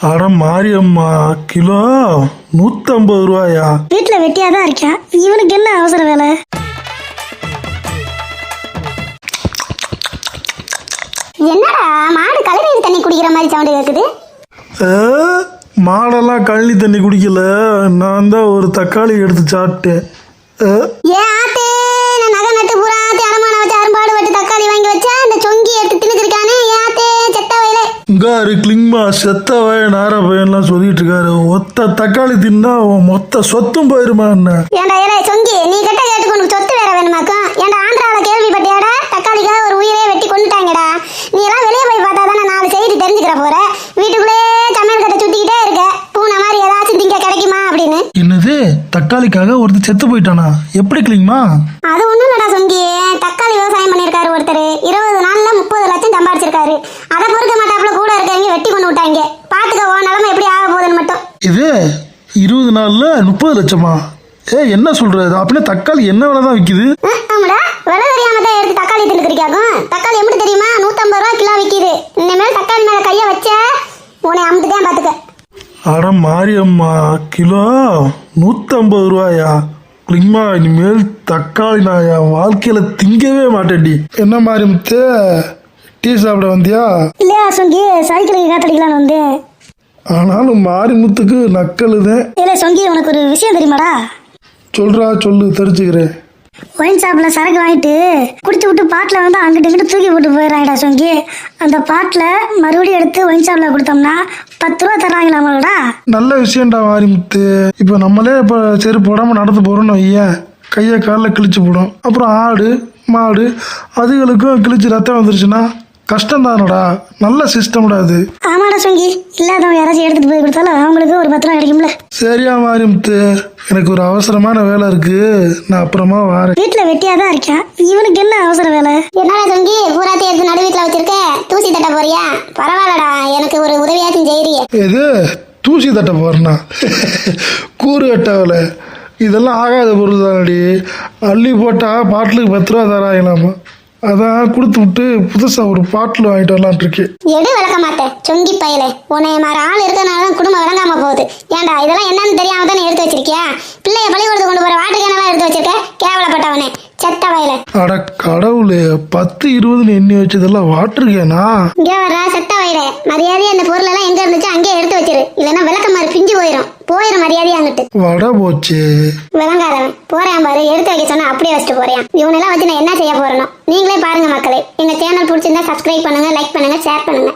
அட மாரியம்மா, கிலோ 150 ரூபாயா? வீட்டுல வெட்டியாதான் இருக்கேன், இவனுக்கு என்ன அவசர வேலை? என்னடா மாடு கழுநீர் தண்ணி குடிக்கிற மாதிரி சவுண்ட் கேக்குது? மாடெல்லாம் கழனி தண்ணி குடிக்கல, நான் தான் ஒரு தக்காளி எடுத்து சாப்பிட்டேன். ஏன் ஆத்தே, நான் நகை நட்டு பூராத்தி அடமான வச்சு அரும்பாடு வெட்டி தக்காளி வாங்கி வச்சா இந்த சொங்கி எடுத்து தின்னுக்கிருக்கானே. ஏன் ஆத்தே செத்த வயலே? இங்காரு கிளிங்மா செத்த வய நார பையன்லாம் சொல்லிட்டு இருக்காரு. ஒத்த தக்காளி தின்னா மொத்த சொத்தும் போயிருமா என்ன? ஏண்டா ஏலே சொங்கி, நீ கிட்ட கேட்டுக்கொண்டு சொத்து வேற வேணுமாக்கும்? ஏண்டா ஆந்திராவில் கேள்விப்பட்டியாடா, தக்காளிக்காக ஒரு உயிரே வெட்டி கொண்டுட்டாங்கடா. நீ எல்லாம் வெளியே போய் பார்த்தா தானே 4 செய்தி தெரிஞ்சுக்கிற போற. வீட்டுக்குள்ளே சமையல் கட்டை சுத்திக்கிட்டே இருக்க, பூனை மாதிரி ஏதாச்சும் திங்க கிடைக்குமா அப்படின்னு. என்னது, தக்காளிக்காக ஒருத்தர் செத்து போயிட்டானா? எப்படி கிளிங்மா? அது ஒண்ணும் இல்லடா சொங்கி, தக்காளி விவசாயம் பண்ணிருக்காரு ஒருத்தர். 20 நாள்ல 30 லட்சம் சம்பாதிச்சிருக்காரு. அதை பொறுக்க மாட்டாப்புல கூட இருக்கவங்க வெட்டி கொண்டு விட்டாங்க. பாத்துக்க உன் நிலைமை எப்படி ஆக போகுதுன்னு மட்டும். இது 20 நாள்ல 30 லட்சமா? என்ன சொல்றது? அப்படின்னா தக்காளி என்ன விலை தான் விக்குது? ஆமாடா, விலை தெரியாம தான் எடுத்து தக்காளி தின்னுக்கிறியாக்கும். தக்காளி எப்படி தெரியுமா? 150 ரூபா கிலோ விக்குது. இனிமேல் தக்காளி மேல கைய வச்ச உன்னை அமுத்துதான் பாத்துக்க. அட மாரியம்மா, கிலோ 150 ரூபாயா? கிளிங்மா, இனிமேல் தக்காளி நான் என் வாழ்க்கையில திங்கவே மாட்டேன்டி. என்ன மாரியம்த்தே, டீ சாப்பிட வந்தியா? இல்லையா சொங்கி, சைக்கிளுக்கு காத்தடிக்கலான்னு வந்தேன். ஆனாலும் மாரிமுத்துக்கு நக்கலுதான். இல்ல சொங்கி, உனக்கு ஒரு விஷயம் தெரியுமாடா? சொல்றா, சொல்லு, தெரிஞ்சுக்கிறேன். ஒயின் ஷாப்ல சரக்கு வாங்கிட்டு குடிச்சு விட்டு பாட்டில் வந்து அங்கிட்டு இங்கிட்டு தூக்கி போட்டு போயிடறாங்கடா சொங்கி. அந்த பாட்டில் மறுபடியும் எடுத்து ஒயின் ஷாப்ல கொடுத்தோம்னா 10 ரூபா தர்றாங்களாமாடா. நல்ல விஷயம்டா மாரிமுத்து. இப்போ நம்மளே இப்போ செருப்பு போடாம நடந்து போறோம்னு வையேன், கையை காலில் கிழிச்சு போடும். அப்புறம் ஆடு மாடு அதுகளுக்கும் கிழிச்சு ரத்தம் வந்துருச்சுன்னா கஷ்டம் தானடா. நல்ல சிஸ்டம்டா அது. ஆமாடா சொங்கி, இல்லாதவங்க யாராச்சும் எடுத்துட்டு போய் கொடுத்தாலும் அவங்களுக்கு ஒரு 10 ரூபா கிடைக்கும்ல. சரியா மாரிமுத்து, எனக்கு ஒரு அவசரமான வேலை இருக்கு, நான் அப்புறமா வரேன். வீட்டுல வெட்டியாதான் இருக்கேன், இவனுக்கு என்ன அவசர வேலை? என்னடா சொங்கி, பூராத்தி எடுத்து நடு வீட்டுல வச்சிருக்க, தூசி தட்ட போறியா? பரவாயில்லடா, எனக்கு ஒரு உதவியாச்சும் செய்யறியே. எது தூசி தட்ட போறேன்னா? கூறு கட்டவலை, இதெல்லாம் ஆகாத பொருள் தானடி. அள்ளி போட்டா பாட்டிலுக்கு 10 ரூபா தராங்களாமா. அதான் கொடுத்து விட்டு புதுசா ஒரு பாட்டில் வாங்கிட்டு வரலான் இருக்கேன். எடு விளக்க மாட்டேன் சொங்கி பையலே, உன்னை மாதிரி ஆள் இருக்கனாலதான் குடும்பம் விளங்காம போகுது. ஏன்டா இதெல்லாம் என்னன்னு தெரியாம தானே எடுத்து வச்சிருக்கியா? பிள்ளைய பள்ளிக்கூடத்துக்கு கொண்டு போற வாட்டர் கேனெல்லாம் எடுத்து வச்சிருக்க, கேவலப்பட்டவனே செத்த வயல. அட கடவுளே, 10 20 எண்ணி வச்சதெல்லாம் வாட்டர் கேனா? இங்க வர செத்த வயலே, மரியாதையா அந்த பொருள் எல்லாம் எங்க இருந்துச்சு அங்கேயே எடுத்து வச்சிரு, இல்லைன்னா விளக்க மாதிரி பிஞ்சு போயிடும் மரியாதையா அங்கிட்டு. வட போச்சு விளங்காதவன் போறேன் பாரு, எடுத்து வைக்க சொன்னா அப்படியே வச்சுட்டு போறேன். இவனெல்லாம் வச்சு நான் என்ன செய்ய போறேனோ நீங்களே பாருங்க மக்களே. எங்க சேனல் பிடிச்சிருந்தா சப்ஸ்கிரைப் பண்ணுங்க, லைக் பண்ணுங்க, ஷேர் பண்ணுங்க.